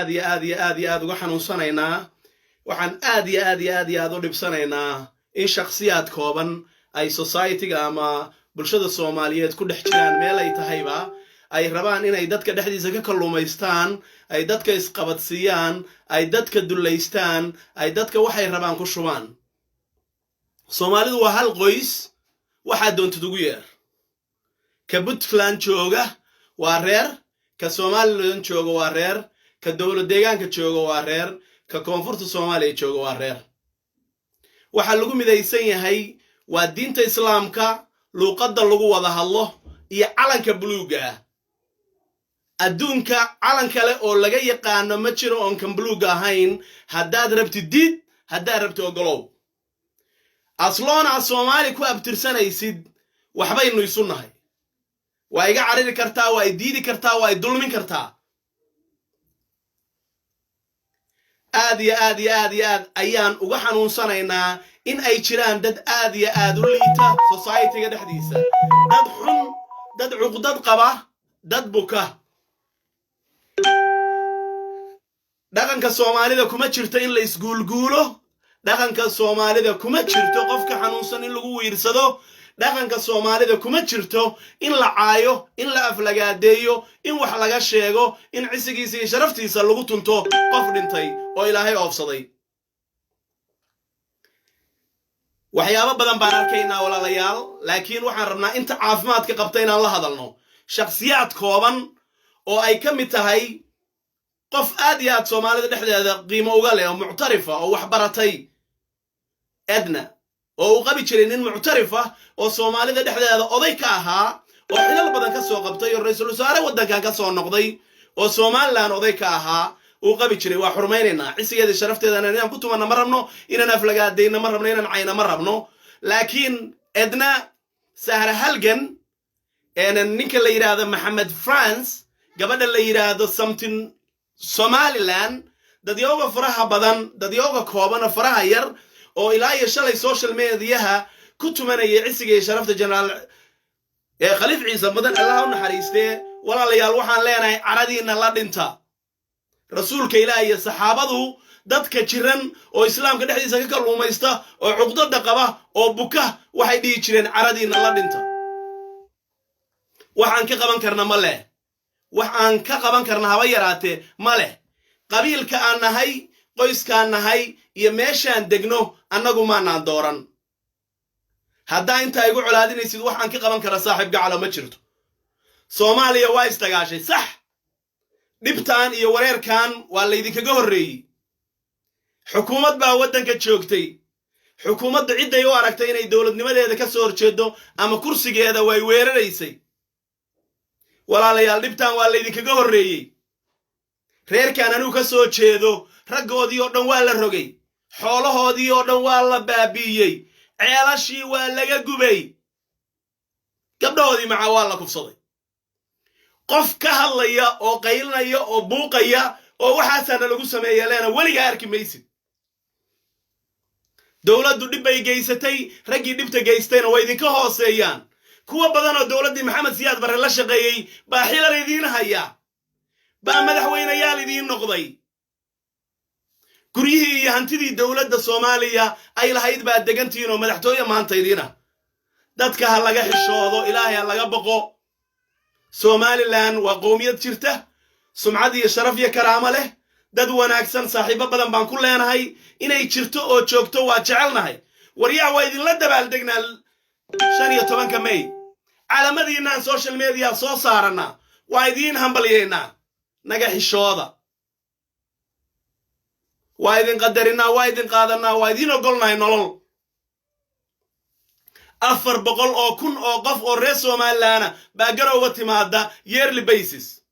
aad uga xanuunsanaynaa waxaan aad u dhibsanaynaa in shakhsiyaad kooban ay society-ga ama bulshada Soomaaliyeed ku dhex jiraan meel ay tahayba ay rabaan inay dadka dhexdiisa ka kalluumaystaan ay dadka isqabadsiiyaan ay dadka duleystaan ay dadka waxay rabaan ku shubaan Soomaalidu waa hal qoys waxa doontid ugu yeer ka Puntland jooga waa reer ka Somaliland jooga waa reer ka dawlad deegaanka jooga waa reer ka koonfurta Soomaaliya jooga waa reer waxa lagu midaysan yahay waa diinta islaamka luqadda lagu wada hadlo iyo calanka buluuga adduunka calan kale oo laga yaqaan ma jiro on kan buluuga ahayn haddaad rabtid diid haddaad rabtid ogolow asloona Soomaali ku abtirsanaysid waxbaynu isu nahay waa iga cariri kartaa waa diidi kartaa waa dulmin kartaa aad ayaan uga xanuunsanaynaa in ay jiraan dad aad u liita society-ga dhexdiisa dad xun dad cuqdad qaba dad buka dhaqanka Soomaalida kuma jirto in la isguulguulo dhaqanka Soomaalida kuma jirto qofka xanuunsan in lagu wiirsado dhaqanka Soomaalida kuma jirto in la caayo in la aflagaadeeyo in wax laga sheego in cisigiisa iyo sharaftiisa lagu tunto qof dhintay oo Ilaahay oofsaday waxyaabo badan baan arkaynaa walaalayaal laakiin waxaan rabnaa inta caafimaadka qabta inaan la hadalno shakhsiyaad kooban oo ay ka mid tahay qof aad iyo aad Soomaalida dhexdeeda qiimo uga leh oo muctarifa oo wax baratay Edna oo uu qabi jiray nin muctarifa oo Soomaalida dhexdeeda oday ka ahaa oo xilal badan ka soo qabtay oo ra'iisul wasaare wadankan ka soo noqday oo Soomaaliland oday ka ahaa uu qabi jiray waa xurmaynayna cisigeeda sharafteeda inaan ku tumanna ma rabno inaan aflagaadeyna ma rabno inaan cayna ma rabno laakiin Edna Sahra Halgan ninka la yiraahdo Maxamed France gabadha la yiraahdo something Somaliland dadyoga faraha badan dadyoga kooban faraha yar oo ilaa iyo shalay social media ku tumanaya cisigeeda sharafta general Khaliif Ciise badan Allah u naxariistee walaalayaal waxaan leenahay caradiina la dhinta rasuulka Ilaahay iyo saxaabadu dadka jiran oo islaamka dhexdiisa ka kalluumaysta oo cuqdada qaba oo buka waxay dhigi jireen caradiina la dhinta waxaan ka qaban karnaa ma leh waxaan ka qaban karnaa haba yaraatee ma leh qabiilka aan nahay qoyskaan nahay iyo meeshaan degno annagu maanaan dooran haddaa intaa igu colaadinaysid waxaan ka qaban karaa saaxiib gacalo ma jirto Soomaaliya waa istagaashay sax dhibtaan iyo wareerkan waa laydinkaga horreeyey xukuumad baa waddanka joogtay xukuumadda ciday u aragtay inay dawladnimadeeda ka soo horjeedo ama kursigeeda way weeraraysay walaalayaal dhibtaan waa laydinkaga horreeyey reerkan anigu ka soo jeedo raggoodii oo dhan waa la rogay xoolahoodii oo dhan waa la baabiiyey ceelashii waa laga gubay gabdhahoodii maca waa la kufsaday qof ka hadlaya oo qaylinaya oo buuqaya oo waxaasana lagu sameeyaa leena weliga arki maysid dawladdu dhib bay geysatay raggii dhibta geystayna way idinka hooseeyaan kuwa badan oo dawladdii Maxamed Siyaad Barre la shaqeeyay baa xilal idiin haya baa madaxweynayaal idiin noqday guryihii iyo hantidii dawladda Soomaaliya ay lahayd baa degantiin oo madaxtooye maanta idiina dadka ha laga xishoodo Ilaahay ha laga baqo Somaliland waa qowmiyad jirta sumcad iyo sharaf iyo karaamo leh dad wanaagsan saaxiibo badan baan ku leenahay inay jirto oo joogto waa jecelnahay waryaa waa idin la dabaal degnaa 15 May calaamadiina social media soo saarana waa idin hambalyeena naga xishooda waa idin qadarina waa idin qaadana waa idin ogolnahay nolol 400 oo kun oo qof oo reer Soomaaliland baa garowga timaada yearly basis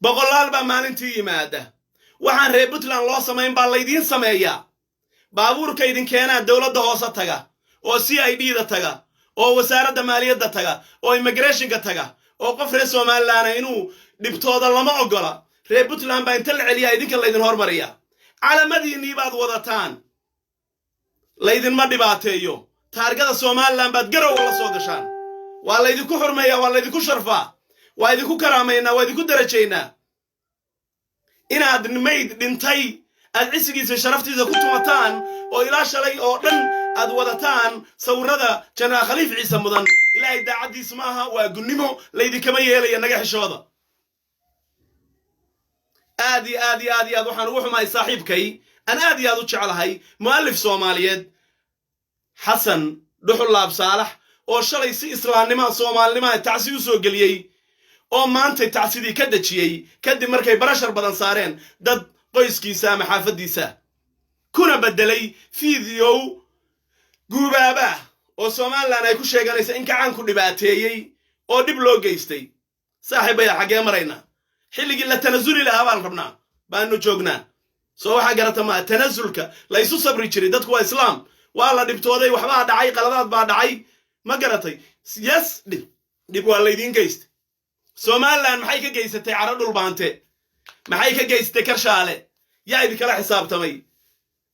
boqolaal baa maalintii yimaada waxaan reer Puntland loo sameyn baa laydin sameeyaa baabuurka idin keenaa dawladda hoose taga oo CID-da taga oo wasaaradda maaliyadda taga oo immigration-ka taga oo qof reer Soomaaliland inuu dhibtooda lama ogola reer Puntland baa inta la celiyaa idinka laydin hormariyaa calaamadiinii baad wadataan laydin ma dhibaateeyo taargada Soomaaliland baad garow la soo gashaan waa laydinku xurmeeyaa waa laydinku sharfaa waa idinku karaameynaa waa idinku darajaynaa inaad mayd dhintay aad cisigiisa sharaftiisa ku tumataan oo ilaa shalay oo dhan aad wadataan sawirada janaa khaliif ciise mudan ilaahay daacadiis maaha waa gunnimo laydinkama yeelaya naga xishooda aad waxaan ugu xumahay saaxiibkay aan aad u jecelahay mu'allif Soomaaliyeed xasan dhuxulaab saalax oo shalay si islaamnimo Soomaalinimo tacsi u soo galiyay oo maanta tacsidii ka dajiyay kadib markay barashar badan saareen dad qoyskiisa ama xaafadiisa kuna bedelay video guubaaba oo Soomaaliland ay ku sheeganaysa in gacan ku dhibaateeyay oo dib loo geystay saaxiibaya xagee marayna xilligii la tanazuli lahaa baan rabnaa baanu joognaa soo waxa garata ma tanazulka la isu sabri jiray dadku waa islaam waa la dhibtooday waxba dhacay qaladaad baa dhacay ma garatay yes dib waa la idin geystay Soomaaliland maxay ka geysatay caro dhul baante maxay ka geystay Karshaale yaa idin kala xisaabtamay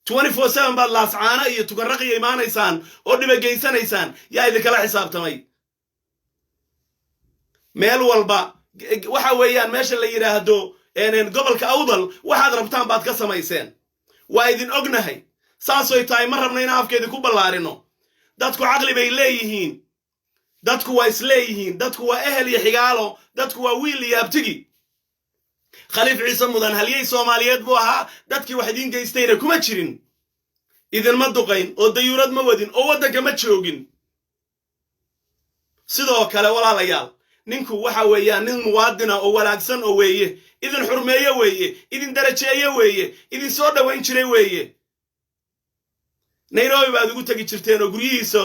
24/7 baad laascaana iyo tugarraqiyo imaanaysaan oo dhiba geysanaysaan yaa idin kala xisaabtamay meel walba waxa weeyaan meesha la yiraahdo gobolka Awdal waxaad rabtaan baad ka samayseen waa idin ognahay saasoo tahay ma rabna in afkeeda ku ballaarino dadku aqli bay leeyihiin dadku waa isleeyihiin dadku waa ehel iyo xigaalo dadku waa wiil iyo abtigi khaliif ciise mudan haliyay Soomaaliyeed buu ahaa dadkii wax idin geystayna kuma jirin idin ma duqayn oo dayuurad ma wadin oo wadanka ma joogin sidoo kale walaalayaal ninku waxa weeyaan nin muwaadina oo wanaagsan oo weeye idin xurmeeyo weeye idin darajeeyo weeye idin soo dhawayn jiray weeye Nairobi baad ugu tagi jirteen oo guriyihiisa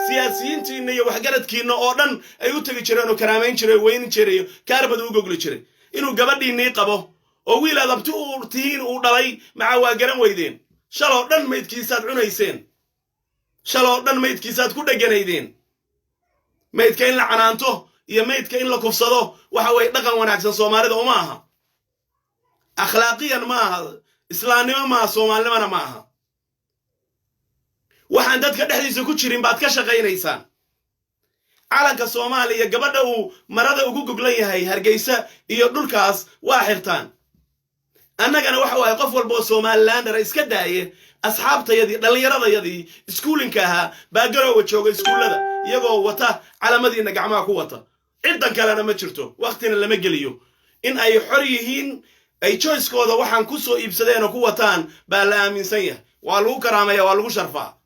siyaasiyiintiina iyo waxgaradkiina oo dhan ay u tagi jireen oo karaameyn jiray weyn jiray kaarbad u gogli jiray inuu gabadhiinii qabo oo wiil adabti uu tiin uu dhalay maca waa garan weydeen shalo dhan meydkiisaad cunayseen shalo dhan meydkiisaad ku dhaganaydeen meydka in la canaanto iyo meydka in la kufsado waxa way dhaqan wanaagsan Soomaalida uma aha akhlaaqiyan ma aha islaamnimo ma Soomaalinimana ma aha waxaan dadka dhexdiisa ku jirin baad ka shaqaynaysaan calanka Soomaaliya gabadha uu marada ugu goglan yahay Hargeysa iyo dhulkaas waa xirtaan annagana waxa way qof walba oo Somaliland iska daaye asxaabtayadii dhalinyaradayadii iskuulinka aha baa garoowa jooga iskuulada iyagoo wata calaamadiina gacmaha ku wata ciidan kalena ma jirto waqtina lama geliyo in ay xor yihiin ay choice-kooda waxaan ku soo iibsadeen oo ku wataan baa la aaminsan yahay waa lagu karaamaya waa lagu sharfaa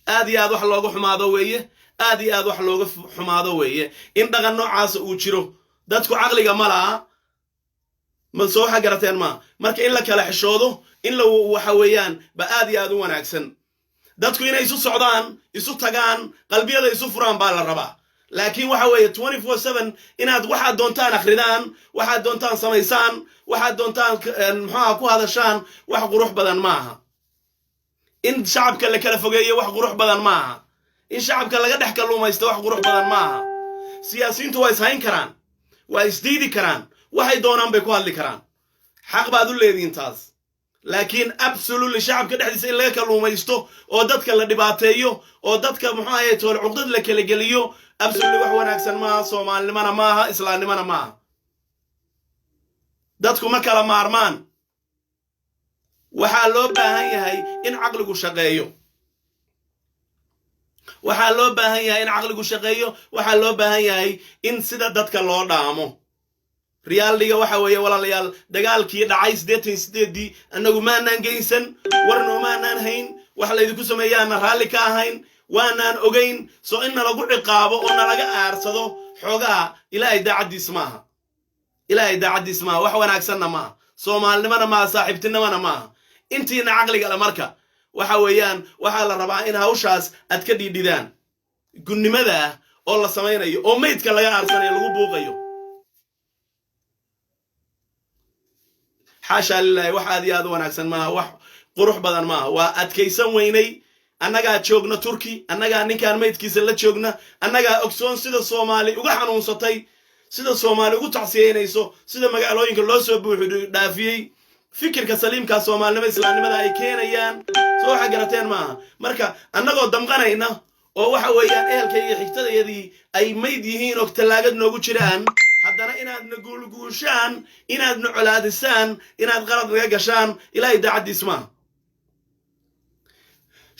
aad iyo aad wax looga xumaado weeye aad iyo aad wax looga xumaado weeye in dhaqan noocaas uu jiro dadku aqliga ma laha ma soo xagarateen ma marka in la kala xishoodo in la waxa weeyaan ba aad iyo aad u wanaagsan dadku inay isu socdaan isu tagaan qalbiyada isu furaan baa la rabaa laakiin waxa weeye 24/7 inaad waxa doontaan akhridaan waxa doontaan samaysaan waxa doontaan maxaa ku hadashaan wax qurux badan maaha in shacabka la kala fogeeyo wax qurux badan maaha in shacabka laga dhex kaluumaysto wax qurux badan maaha siyaasiyiintu way ishayn karaan way isdiidi karaan waxay doonaan bay ku hadli karaan xaq baad u leediin taas laakiin absolutely shacabka dhexdiisa in laga kaluumaysto oo dadka la dhibaateeyo oo dadka muxuu ahaye tool cuqdad la kala geliyo absolutely wax wanaagsan maaha Soomaalinimana maaha islaamnimana maaha dadku ma kala maarmaan waxaa loo baahan yahay in aqligu shaqeeyo waxaa loo baahan yahay in aqligu shaqeeyo waxaa loo baahan yahay in sida dadka loo dhaamo riyaaldiga waxa weeye walaalayaal dagaalkii dhacay 88 anagu maanaan geysan warno maanaan hayn wax la idinku sameeyaan raali ka ahayn waanaan ogeyn soo in lagu ciqaabo oo laga aarsado xogaa ilaahay daacadiis maaha wax wanaagsanna maaha Soomaalinimana maaha saaxiibtinimana maaha intiina aqliga la marka waxa weeyaan waxa la rabaa in hawshaas aad ka dhiidhidaan gunnimada oo la sameeyo oo meydka laga aarsanayo lagu buuqayo xaasha lillahi wax aad iyo aad wanaagsan maaha wax qurux badan maaha waa adkaysan weynay annaga joogna Turki annaga ninkaan meydkiisa la joogna annaga ogsoon sida Soomaali uga xanuunsatay sida Soomaali ugu tacsiyeynayso sida magaalooyinka loo soo buuxiyo dhaafiyay fikirka saliimka Soomaalinimada islaamnimada ay keenayaan soo xagarateen maaha marka annagoo damqanayna oo waxa weeyaan ehelkayga xigtadayadii ay meyd yihiin oo talaagad noogu jiraan haddana inaad naguulguushaan inaad nucolaadisaan inaad qalad naga gashaan ilaahay daacaddiis maaha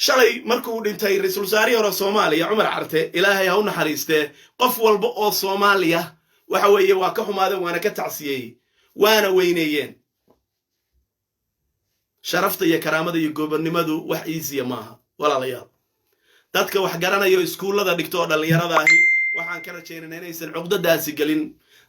shalay markuu dhintay ra-iisul wasaarihii hore Soomaaliya Cumar Carte ilaahay ha u naxariistee qof walba oo Soomaaliya waxa weeye waa ka xumaadeen waana ka tacsiyey waana weyneeyeen sharafta iyo karaamada iyo gobonnimadu wax iisiya maaha walaalayaal dadka wax garanayo iskuulada dhigto dhalinyarada ahi waxaan ka rajaynaynaa inaysan cuqdadaasi galin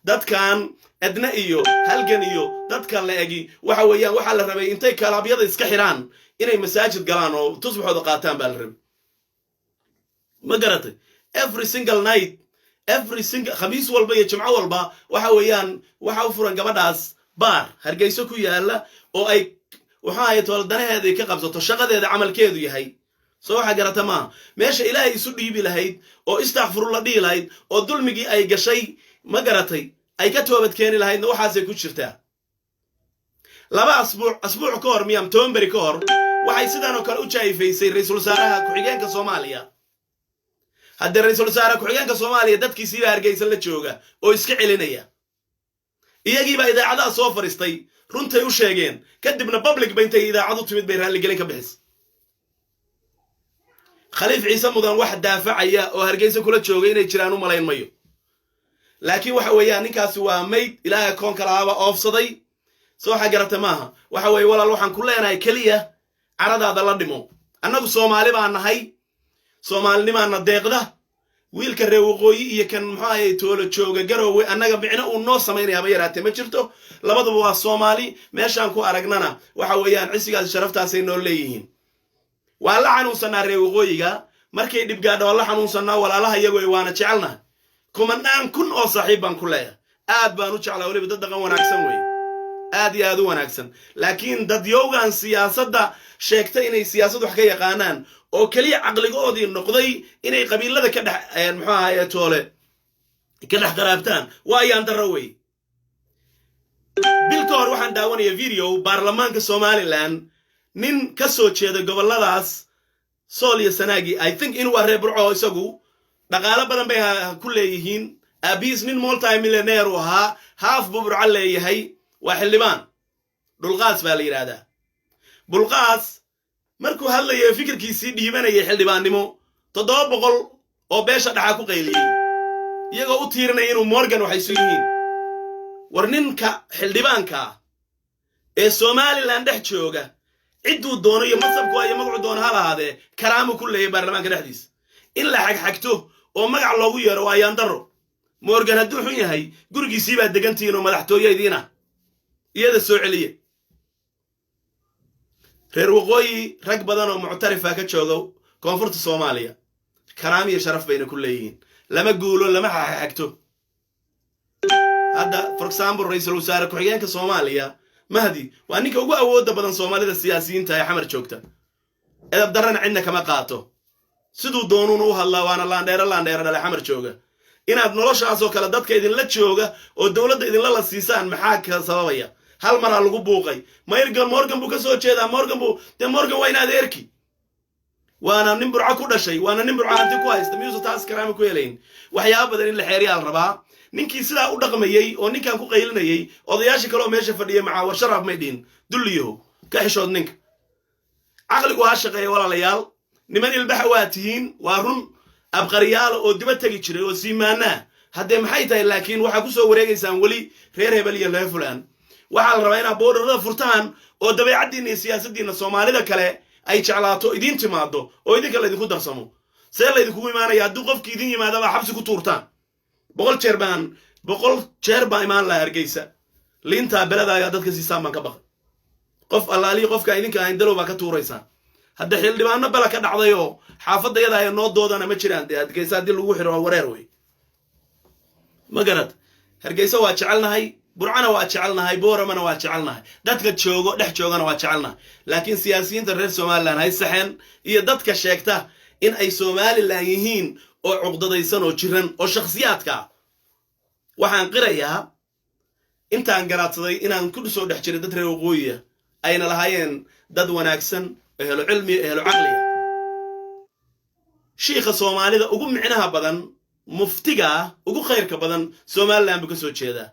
dadkan adna iyo halgan iyo dadka la egi waxa weeyaan waxa la rabay intay kalaabiyada iska xiraan inay masaajid galaan oo tusbaxooda qaataan baa la rabay ma garatay every single night every single khamiis walba iyo jimco walba waxa weeyaan waxa u furan gabadhaas baar Hargeysa ku yaala oo ay waxa ay tooldaneeda ka qabsato shaqadeeda camalkeedu yahay soo waxa garata ma meesha ilaahay isu dhiibi lahayd oo istaghfirullah dhiilayd oo dulmigii ay gashay ma garatay ay ka toobad keeni lahaydna waxaasay ku jirtaa laba asbuuc ka hor miyam toonbari ka hor waxay sidaan oo kale u jaayifaysay ra'iisul wasaaraha ku-xigeenka Soomaaliya hadda ra'iisul wasaaraha ku-xigeenka Soomaaliya dadkiisii baa Hargeysa la jooga oo iska celinaya iyagii baa idaacadaha soo faristay runtay u sheegeen kadibna public bay intay idaacadu timid bay raali gelin ka bixis Khaliif Ciise mudan wax daafacaya oo Hargeysa kula joogay inay jiraan u malayn mayo laakiin waxa weeyaan ninkaasi waa mayd ilaahay koon kala aba oofsaday soo waxa garata maaha waxa weey walaal waxaan ku leenahay kaliya caradaada la dhimo annagu Soomaali baan nahay Soomaalinimaana deeqda wiilka reer waqooyi iyo kan maxay toolo jooga Garowe annaga bicna uu noo sameeyay ma yaraatay ma jirto labaduba waa Soomaali meeshaan ku aragnana waxa weeyaan cisigaas sharaftaas ay noo leeyihiin waa la xanuunsanaa reer waqooyiga markay dib gaadho la xanuunsanaa walaalaha iyagu ay waana jecelna kumanaan kun oo saaxiib baan ku leeyahay aad baan u jeclaa waliba dad dhaqan wanaagsan way aad iyo aad u wanaagsan laakiin dad yowgan siyaasadda sheegtay inay siyaasad wax ka yaqaanaan oo kaliya aqligoodii noqday inay qabiilada ka dhex maxaa toole ka dhex qaraabtaan waa ayaan darro way bil ka hor waxaan daawanaya video baarlamaanka Somaliland nin ka soo jeeda goboladaas Sool iyo Sanaagi I think in waa reer Burco isagu dhaqaale badan bay ku leeyihiin abis nin multi-millionaire ahaa half Burco leeyahay waa xildhibaan dhulqaas baa la yiraahdaa bulqaas markuu hadlayo fikirkiisii dhiibanayay xildhibaannimo 700 oo beesha dhaxa ku qayliyay iyagoo u tiirinay inuu Morgan waxay soo yihiin war ninka xildhibaanka ee Somaliland dhex jooga ciduu doono iyo masabku ay magacu doon halaade karaamo ku leeyahay baarlamaanka dhexdiisa in la xagxagto oo magac loogu yeero waa ayaan daro Morgan hadduu xun yahay gurigiisii baa degantiin oo madaxtooyadiina iyada soo celiye reer waqooyi rag badan oo muctarifa ka jooga koonfurta Soomaaliya karaamo iyo sharaf bayna ku leeyihiin lama guulo lama xagxagto hadda for example ra'iisul wasaare ku-xigeenka Soomaaliya Mahdi waa ninka ugu awoodda badan Soomaalida siyaasiyiinta ay xamar joogta edab darana cidna kama qaato sidoo doonuun u hadlaa waana laandheera dhalay xamar jooga inaad noloshaas oo kale dadka idin la jooga oo dawladda idin la siisaan maxaa ka sababaya hal mar lagu buuqay Morgan buu ka soo jeedaa Morgan waa inaad eerki waana nin Burco ku dhashay waana nin Burco hanti ku haysta miyuu taas karaamo ku helayn waxyaabo badan in la xeeriyaal rabaa ninkii sidaa u dhaqmayay oo ninkan ku qaylinayay odayaashii kale oo meesha fadhiyay macaawar sharaf maydin duliyo ka xishood ninka aqligu ha shaqeeyo walaalayaal niman ilbax waa tihiin waa run abqariyaal oo diba tagi jiray oo siimaana hadee maxay tahay laakiin waxa ku soo wareegaysaan wali reer hebel iyo reer fulaan waxa la rabaa inaad boorarada furtaan oo dabeecadiina iyo siyaasadiina Soomaalida kale ay jeclaato idin timaado oo idinka la idinku darsamo see la idinku imaanaya haddii qofkii idin yimaado baa xabsi ku tuurtaan 100 jeer baan imaan la Hargeysa linta belada ayaa dadka siisaan baan ka baqay qof allaali qofka idinka aan dalow baa ka tuuraysan hadda xildhibaano bala ka dhacdayo xaafadayada ay noo doodana ma jiraan Hargeysa hadii lagu xiro wareer way magarad Hargeysa waa jecelnahay Burcana waa jecelnahay Booramana waa jecelnahay dadka joogo dhex joogana waa jecelnahay laakiin siyaasiyiinta reer Somaliland hay saxeen iyo dadka sheegta in ay Somaliland yihiin oo cuqdadaysan oo jiran oo shakhsiyaadka waxaan qirayaa intaan garaadsaday inaan ku soo dhex jiray dad reer waqooyi ayna lahaayeen dad wanaagsan ehlo cilmi ehlo aqli sheekha Soomaalida ugu micnaha badan muftiga ugu khayrka badan Somaliland buu ka soo jeedaa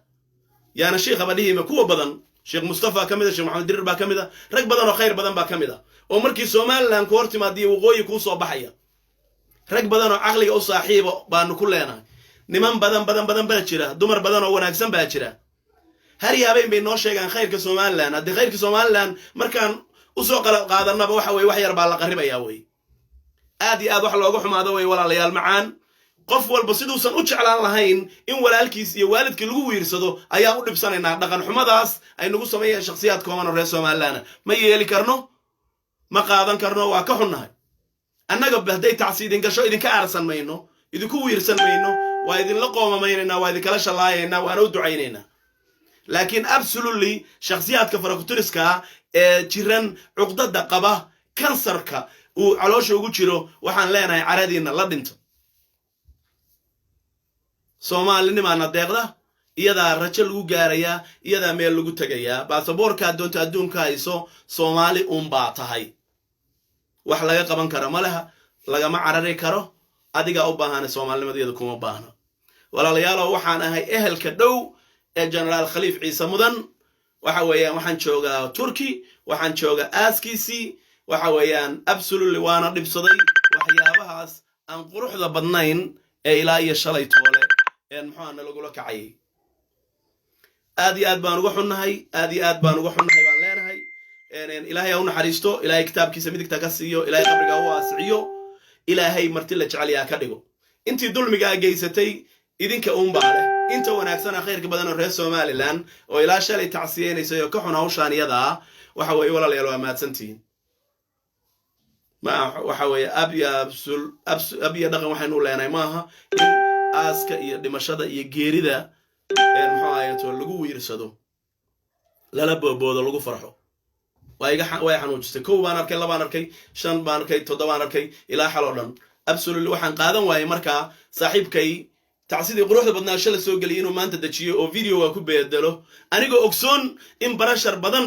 yaana sheekh abadihiima kuwa badan sheekh Mustafa kamida sheekh Maxamed Dirir baa kamida rag badan oo khayr badan baa kamida oo markii Somaliland ku hortimaadii waqooyi ku soo baxaya rag badan oo aqliga u saaxiibo baanu ku leenahay niman badan baa jira dumar badan oo wanaagsan baa jira har yaabeen bay noo sheegaan khayrka Somaliland hadii khayrka Somaliland markaan u soo qaadanaba waxa way wax yar baa la qaribaya way aad iyo aad wax looga xumaado way walaalayaal macaan qof walba siduusan u jeclaan lahayn in walaalkiis iyo waalidkii lagu wiirsado ayaa u dhibsanaynaa dhaqan xumadaas ay nagu sameeyeen shakhsiyaad kooban oo reer Somaliland ma yeeli karno ma qaadan karno waa ka xunnahay annaga bahday tacsiidin gasho idinka aarsan mayno idinku wiirsan mayno waa idin la qoomamaynayna waa idin kala shalaayayna waana u ducaynayna laakiin absolutely shakhsiyaadka farakuturiska ee jiran cuqdada qaba kansarka uu caloosha ugu jiro waxaan leenahay caradiina la dhinto Soomaalinimaana deeqda iyada rajo lagu gaaraya iyada meel lagu tagaya baasaboorka doonta adduunka hayso Soomaali baa tahay wax laga qaban karo malaha lagama carari karo adiga u baahan Soomaalinimadeeda kuma baahna walaalayaal waxaan ahay ehelka dhow ee General Khaliif Ciise Mudan waxa weeyaan waxaan joogaa Turkey waxaan joogaa aaskiisi waxa weeyaan absolutely waana dhibsaday waxyaabahaas aan quruxda badnayn ee ilaa iyo shalay toole maxaana lagu la kacay aad iyo aad baan uga xunnahay baan leenahay ilaahay u naxariisto ilaahay kitaabkiisa midigta ka siiyo ilaahay qabriga u waasiyo ilaahay marti la jecel yaa ka dhigo intii dulmiga geysatay idinka baale inta wanaagsan khayrka badan oo reer Somaliland oo ilaa shalay tacsiyeynayso oo ka xun hawshaaniyada waxa way walaalayaal waa maadsantiin ma waxa way abiya dhaqan waxaynu leenahay maaha aaska iyo dhimashada iyo geerida maxaayato lagu wiirsado lala booboodo lagu farxo way xanuujistay koow baan arkay laba baan arkay shan baan arkay toddoba baan arkay ilaa xal oo dhan absolutely waxaan qaadan waayay markaa saaxiibkay tacsidii quruxda badnaasho la soo galiyay inuu maanta dajiyo oo video ku beedelo anigoo ogsoon in barashar badan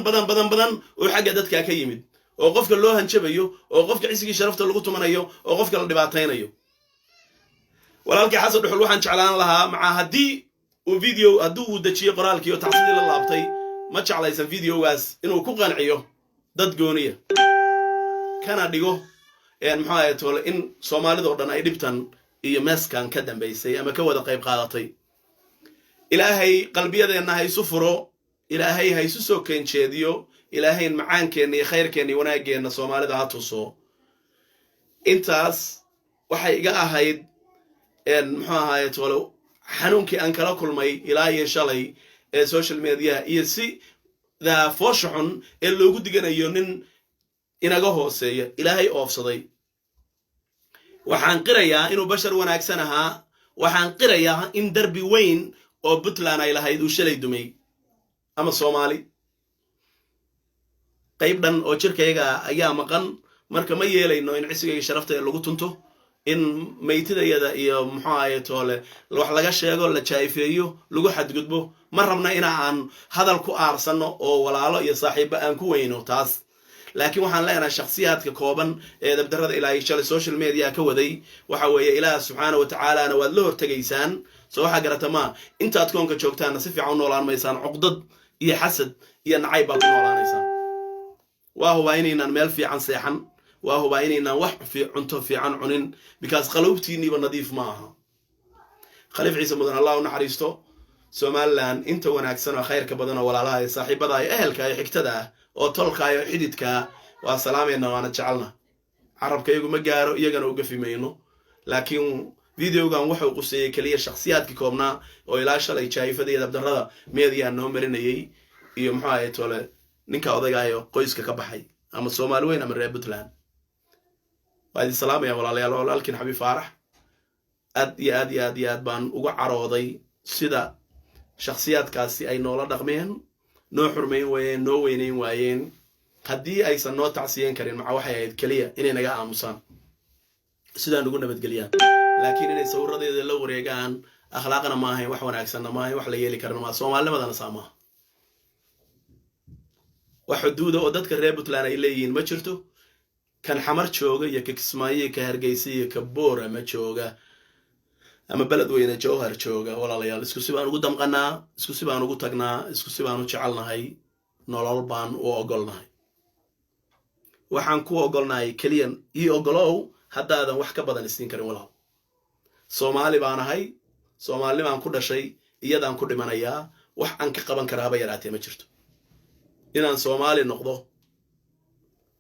oo xagga dadka ka yimid oo qofka loo hanjabayo oo qofka cisigii sharafta lagu tumanayo oo qofka la dhibaataynayo walaalkii xasan dhuxul waxaan jeclaan lahaa maca hadii uu video haduu dajiyo qoraalkii oo tacsidii la laabtay ma jeclaysan videogaas inuu ku qanciyo dad gooniya kana dhigo maxaayato in Soomaalida oo dhan ay dhibtan iyo meeskan ka dambeysay ama ka wada qayb qaadatay ilaahay qalbiyadeena hay isu furo ilaahay hay isu soo keenjeediyo ilaahay macaankeenna iyo khayrkeenna iyo wanaageena Soomaalida ha tuso intaas waxay iga ahayd maxaayato xanuunkii aan kala kulmay ilaa iyo shalay ee social media iyo si da foshxun ee loogu diganayo nin inaga hooseeyo ilaahay oofsaday waxaan qirayaa inuu bashar wanaagsan ahaa waxaan qirayaa in darbi weyn oo Puntland ay lahayd uu shalay dumay ama Soomaali qayb dhan oo jirkayga ayaa maqan marka ma yeelayno in cisigayga sharafta lagu tunto in maytidayada iyo maxaayato wax laga sheego la jaayfeeyo lagu xadgudbo ma rabna in aan hadal ku aarsano oo walaalo iyo saaxiibo aan ku weyno taas laakiin waxaan leenahay shakhsiyaadka kooban ee dabdarada ilaahay shalay social media ka waday waxa weeye ilaahay subhanahu wa ta'ala waad la hortageysaan soo waxa garata ma intaad koonka joogtaan si fiican u noolaan maysaan cuqdad iyo xasad iyo nacayb baad noolaanaysaan waa huwa inaan meel fiican seexan waa huwa inaan wax cunto fiican cunin because qalubtiiniba nadiif ma aha Khaliif Ciise Mudan Allah u naxariisto Somaliland inta wanaagsan oo khayrka badan oo walaalaha iyo saaxiibada iyo ehelka iyo xigtada oo tolka iyo xididka waa salaameena waana jecelna carabkaygu ma gaaro iyagana uga fimayno laakiin videogan wuxuu quseeyay kaliya shakhsiyaadka koobna oo ilaa shalay jaayfadeeda dabdarada media noo marinayay iyo maxaayato ninka odagaayo qoyska ka baxay ama Soomaali weyn ama reer Puntland waadi salaamaya walaalkeen Xabiib Faarax aad baan ugu carooday sida shakhsiyaadkaasi ay noola dhaqmeen noo xurmeyn waayeen noo weyneyn waayeen haddii aysan noo tacsiyen karin maca waxay ahayd kaliya inay naga aamusaan sidaan ugu nabadgeliyaan laakiin inay sawiradeeda la wareegaan akhlaaqna ma ahayn wax wanaagsanna ma ahayn wax la yeeli karna ma Soomaalinimadana saamaha wax xuduuda oo dadka reer Puntland ay leeyihiin ma jirto kan xamar jooga iyo ka Kismaayo ka Hargeysa iyo ka Boora ma jooga ama balad weyne jawhar jooga walaalayaal isku si baan ugu damqanaa isku si baan ugu tagnaa isku si baan u jecelnahay nolol baan u ogolnahay waxaan ku ogolnahay kaliya ii ogolow haddaadan wax ka badan isiin karin walaal Soomaali baan ahay Soomaali baan ku dhashay iyadaan ku dhimanayaa wax aan ka qaban karaaba yaraatee ma jirto inaan Soomaali noqdo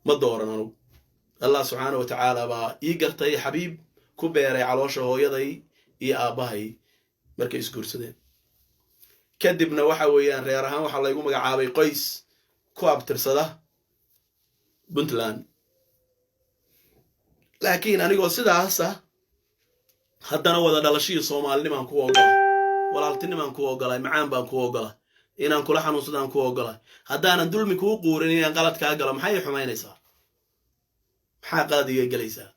ma dooran anigu Allah subhanahu wa ta'ala baa ii gartay xabiib ku beeray caloosha hooyaday iyo aabahay markay isguursadeen kadibna waxa weeyaan reer ahaan waxa la igu magacaabay qoys ku abtirsada Puntland laakiin anigoo sidaas ah haddana wada dhalashii Soomaalinimaan ku ogolay walaaltinimaan ku ogolay macaan baan ku ogolay inaan kula xanuunsadaan ku ogolay haddaanan dulmi kuu quurin inaan qalad kaa galo maxay xumaynaysaa maxaa qalad iga galaysaa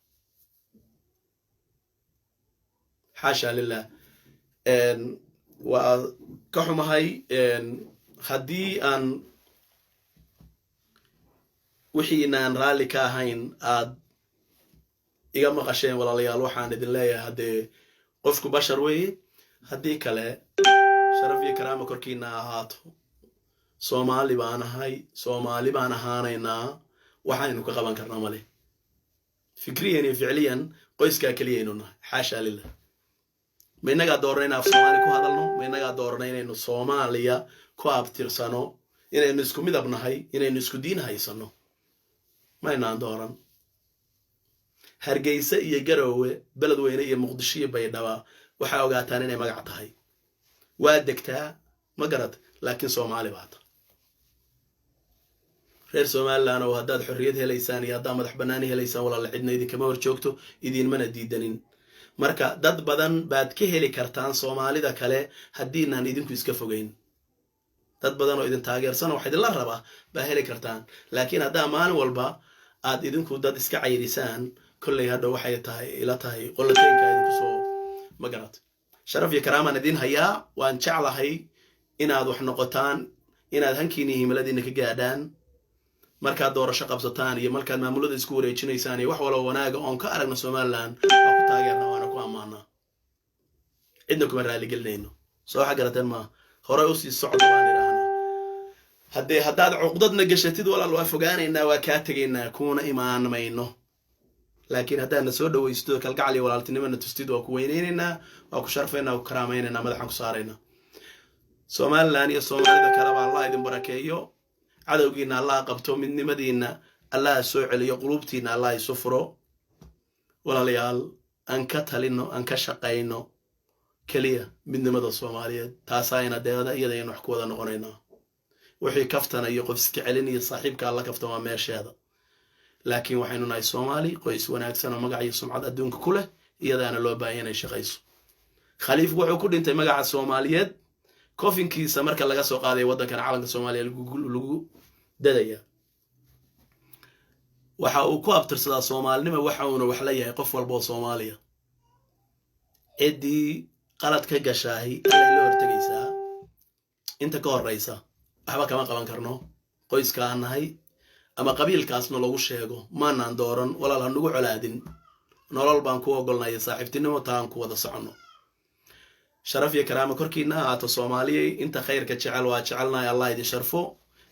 xaasha lillah waa ka xumahay haddii aan wixii inaan raalli ka ahayn aad iga maqasheen walaalayaal waxaan idin leeyahay haddee qofku bashar weeye haddii kale sharaf iyo karaama korkiina ahaato Soomaali baan ahay Soomaali baan ahaanaynaa waxaynu ka qaban karnaa male fikriyan iyo ficliyan qoyskaa kaliya inuu nahay xaasha lillah ma inagaa dooranayna af Soomaali ku hadalno ma inagaa dooranayna inaynu Soomaaliya ku abtirsano inaynu isku midab nahay inaynu isku diin haysano ma inaan dooran Hargeysa iyo Garowe balad weyne iyo Muqdisho iyo Baydhabo waxa ogaataan inay magac tahay waa degtaa ma garad laakiin Soomaali baad reer Soomaaliland oo haddaad xorriyad helaysaan iyo haddaad madax bannaan helaysaan walaal cidna idin kama hor joogto idin mana diidanin marka dad badan baad ka heli kartaan Soomaalida kale haddiinaan idinku iska fogeyn dad badan oo idin taageersan waxa idin la rabaa baa heli kartaan laakiin haddaa maalin walba aad idinku dad iska cayrisaan kullay hadda waxay tahay ila tahay qolataynka idinku soo magarad sharaf iyo karaama idin hayaa waan jeclahay inaad wax noqotaan inaad hankiina himiladiina ka gaadhaan markaad doorasho qabsataan iyo markaad maamulada isku wareejinaysaan iyo wax walba wanaaga oon ka aragno Soomaaliland waa ku taageernaa waana ku ammaanaa cidna kuma raali gelinayno soo xagarateen ma hore u sii socdo baan idhaahnaa haddaad cuqdadna gashatid walaal waa fogaanaynaa waa kaa tegaynaa kuuna imaan mayno laakiin haddaadna soo dhawaysto kalgacal iyo walaaltinimana tustid waa ku weynaynaynaa waa ku sharfaynaa ku karaamaynaynaa madaxaan ku saaraynaa Soomaaliland iyo Soomaalida kale baa Allah idin barakeeyo cadowgiina Allah qabto midnimadiina Allah soo celiyo qulubtiina Allah isu furo walaalayaal aan ka talino aan ka shaqayno kaliya midnimada Soomaaliyeed taasayna deeqada iyada in wax ku wada noqonaynaa wixii kaftana iyo qof iska celin iyo saaxiibka Allah kafta waa meesheeda laakiin waxaynu nahay Soomaali qoys wanaagsan oo magac iyo sumcad adduunka ku leh iyadaana loo baahan yahay shaqayso khaliif wuxuu ku dhintay magaca Soomaaliyeed kofinkiisa marka laga soo qaaday wadankan calanka Soomaaliya lagu dadaya waxa uu ku abtirsadaa Soomaalinimo waxa uu wax la yahay qof walba oo Soomaaliya cidii qalad ka gashay ay la hortagaysaa inta ka horeysa waxba kama qaban karno qoyska aan nahay ama qabiilkaasna lagu sheego maanaan dooran walaal aan ugu colaadin nolol baan ku ogolnay saaxiibtinimo taan ku wada socono sharaf iyo karaama korkiina ahaato Soomaaliye inta khayrka jecel waa jecelnahay Allah idin sharfo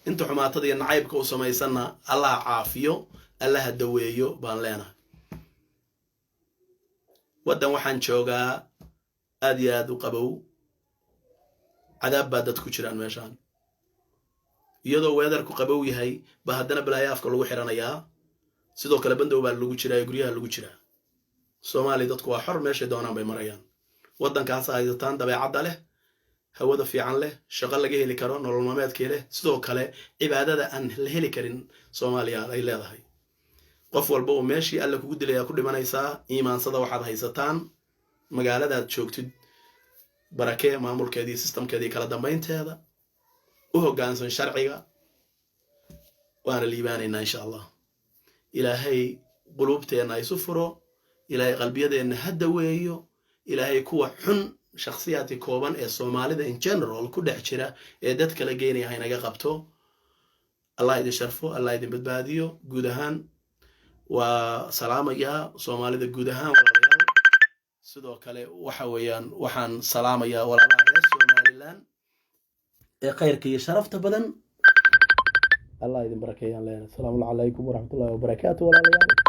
inta xumaatada iyo nacaybka u samaysana Allah caafiyo Allah daweeyo baan leenahay wadan waxaan joogaa aad iyo aad u qabow cadaab baa dad ku jiraan meeshaan iyadoo weedarku qabow yahay ba haddana balaayaafka lagu xiranayaa sidoo kale bandow baa lagu jiraa guryaha lagu jiraa Soomaali dadku waa xor meesha doonaan bay marayaan wadankaas ay dadtaan dabeecadda leh hawada fiican leh shaqo laga heli karo nolol maalmeedka leh sidoo kale cibaadada aan la heli karin Soomaaliya ay leedahay qof walba oo meeshii alla kugu dilay ku dhimanaysaa iimaansada waxaad haysataan magaalada aad joogtid barakee maamulkeedii systemkeedii kala dambeynteeda u hoggaansan sharciga waana liibaanaynaa insha Allah ilaahay qulubteena isu furo ilaahay qalbiyadeena hadda weeyo ilaahay kuwa xun shakhsiyaadka kooban ee Soomaalida in general ku dhex jira ee dad kala geenaya inaga qabto Allah idin sharfo Allah idin badbaadiyo guud ahaan wa salaamaya Soomaalida guud ahaan walaalayaal sidoo kale waxa weeyaan waxaan salaamayaa walaalaha reer Somaliland ee khayrka iyo sharafta badan. Allah idin barakeeyaan leena. Assalaamu alaykum wa rahmatullahi wa barakaatuh walaalayaal.